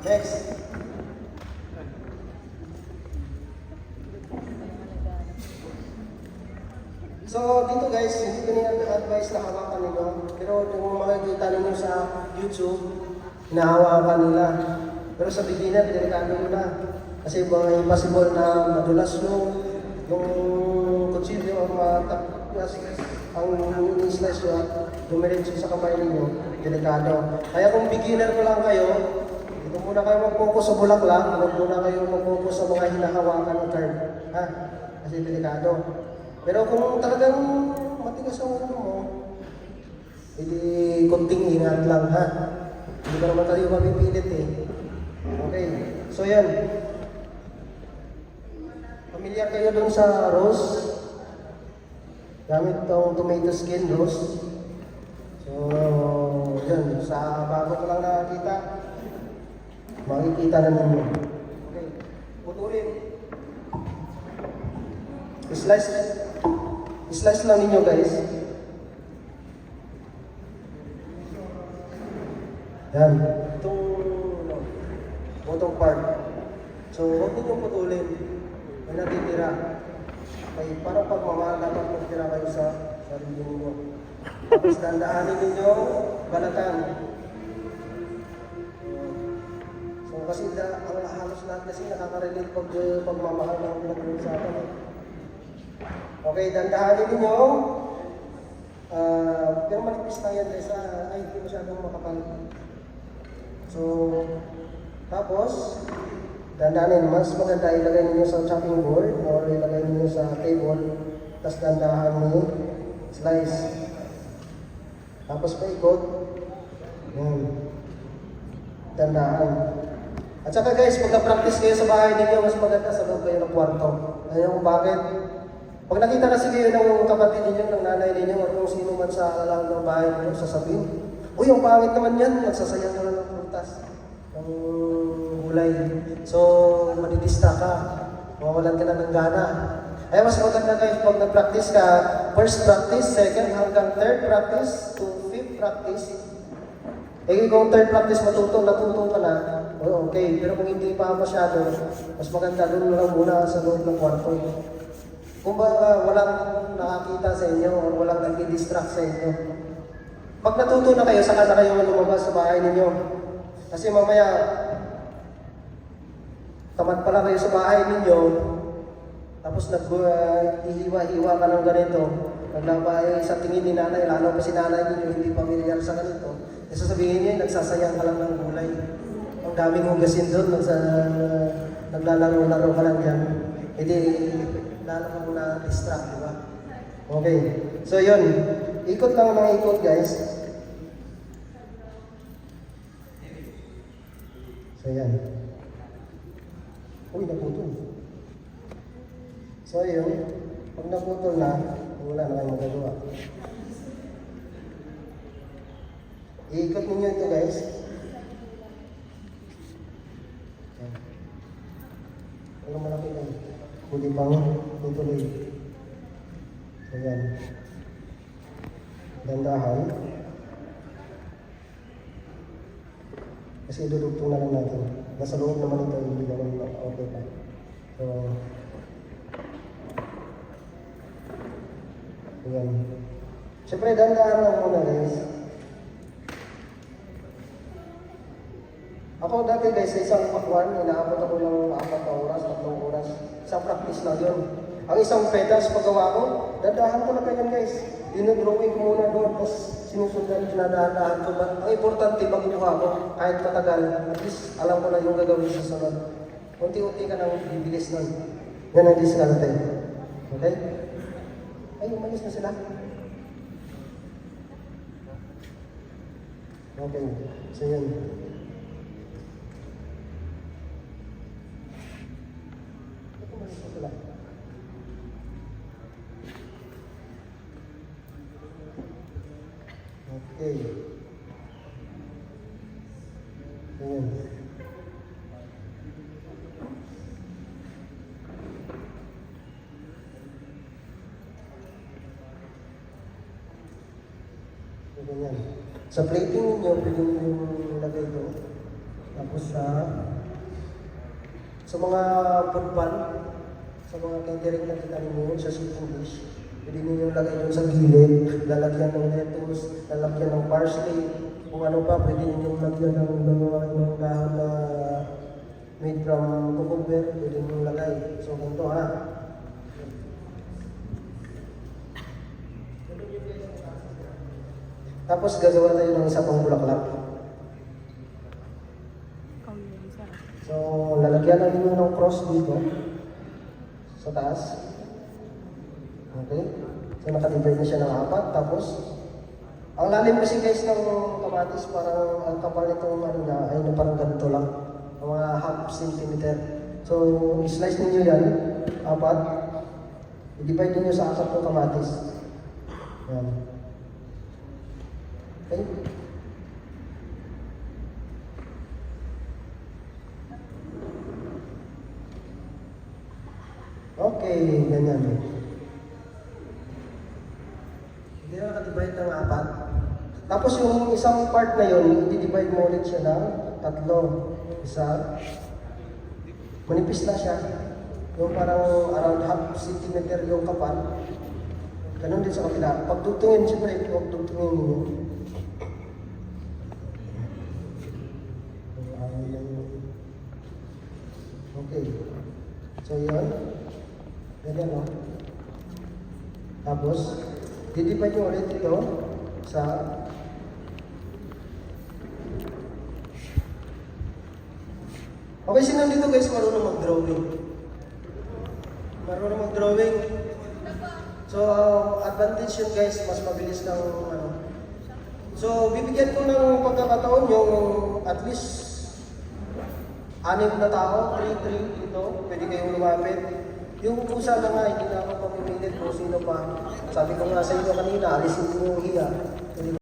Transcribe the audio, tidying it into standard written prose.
Next. So, dito guys, hindi ko nina-advise na hawakan ninyo. Pero kung makikita ninyo sa YouTube, hinahawakan nila. Pero sa beginner, delikado nyo na. Kasi impossible na madulas yung kutsilyo ang ini-slice nyo at dumiretso sa kamay ninyo, delikado. Kaya kung beginner pa lang kayo, dito muna kayo mag-focus sa bulaklak, huwag muna kayo mag-focus sa mga hinahawakan ng card. Ha? Kasi delikado. Pero kung talagang matigas ang ano mo, hindi kunting ingat lang ha. Hindi ka naman tayo mapipilit eh. Okay, so yan. Pamilyar kayo dun sa rose. Gamit itong tomato skin rose. So, yan. Sa bago ko lang nakakita, makikita na ninyo. Okay, putulin. Slice lang ninyo guys. Yan. Itong part. So, huwag ninyong putulin. May natitira. Okay, parang pagmamahal dapat magtira kayo sa sarili ninyo. Tapos dandaanin ninyo, balatan. So, kasi ang halos lahat kasi nakaka-relate pagmamahal ng pinag-uusapan. Okay, dandahanin ninyo. Pero manipis na yan guys, hindi masyadong makapal. So, tapos, dandahanin. Mas maganda ilagay ninyo sa chopping board o ilagay ninyo sa table. Tapos dandahan mo slice. Tapos paikot. Dandahan. At saka guys, pag na-practice kayo sa bahay ninyo, mas maganda sa loob kayo ng kwarto. Ayaw kung bakit? Pag nakita kasi kayo ng kapatid ninyo, ng nanay ninyo, o kung sino man sa alam ng bahay ninyo, sasabihin, uy, ang pangit naman yan, nagsasayang ka na ng prutas, ng gulay. So, madidista ka, mawalan ka na ng gana. Ay, mas maganda kayo pag nag-practice ka, first practice, second hanggang third practice, to fifth practice. Eh, kung third practice natuto ka na, okay. Pero kung hindi pa masyado, mas maganda doon lang muna sa loob ng kwarto. Kung ba walang nakakita sa inyo o walang nag-distract sa inyo. Pag natuto na kayo, saka na kayo lumabas sa bahay ninyo. Kasi mamaya, tamad pala kayo sa bahay ninyo, tapos nag-ihiwa-hiwa ka ng ganito, naglabay sa tingin ni nanay, lalo pa si nanay ninyo, hindi pamilyar sa ganito, e sasabihin niya, nagsasayang ka lang ng gulay. Ang daming hugasin doon, naglalaro-laro ka lang yan. Hindi, lalo ka muna distract, di ba? Okay. So yun, ikot lang ng ikot guys. So yan. Uy, naputol. So yun, pag naputol na, wala na kayong magagawa. Iikot ninyo ito guys. Ano malaki lang. Hindi pang tutuloy. So yan. Dandahan. Kasi idudugtong na lang natin. Nasa loob naman ito, hindi naman okay pa. So, yan. Siyempre, dandahan lang muna guys. Ako dati guys, sa isang pakwan, inaabot ako ng 4 na oras, 3 oras. Isang practice na yun. Ang isang petals paggawa ko, dadahan ko na kayo guys. Dinodrawing ko muna doon, tapos sinusundan, dinadahan ko. Ang importante, makukuha ko, kahit matagal, at least alam ko na yung gagawin sa sunod. Unti-unti ka nang bibilis nun. Yan ang diskarte. Okay? Ay, umalis na sila. Okay, so yun. Okay. Ayan. Ganyan. Sa plating ninyo, pwede nyo ilagay doon. Tapos sa mga football, sa mga catering na kita ninyo sa sitting dish, pwede ninyo lagay doon sa gilid, lalagyan ng lettuce, lalagyan ng parsley, kung ano pa, pwede ninyo lagyan ng dahon na made from cucumber, pwede ninyo lagay. So, ganito ha. Tapos gagawa tayo ng isa pang bulaklak. So, lalagyan na ninyo ng cross dito sa taas. Okay? So, nakadivide na siya ng 4. Tapos, ang lalim kasi guys ng kamatis, parang ang kapal nitong ano na, ay na parang ganito lang. Mga half centimeter. So, slice ninyo yan, 4. I-divide ninyo sa 4 ng kamatis. Yan. Okay? Okay, ganyan. Hindi na nakadivide ng 4. Tapos yung isang part na yun, i-divide mo ulit siya ng 3. Isa. Manipis na siya. Yung parang around half centimeter yung kapal. Ganun din sa kapila. Pagdugtungin, siyempre, pagdugtungin mo. Okay. So yun. Ganyan no. Tapos, didivide nyo ulit ito sa okay, sino dito guys marunong mag-drawing? Marunong mag-drawing? So, advantage yun guys, mas mabilis ng ano. So, bibigyan ko ng pagkakataon yung at least 6 na tao, 3 dito, pwede kayong lumapit. Yung kusa na nga, hindi na ako pamimilit kung sino pa. Sabi ko nga sa inyo kanina, alisin mo yung hiya.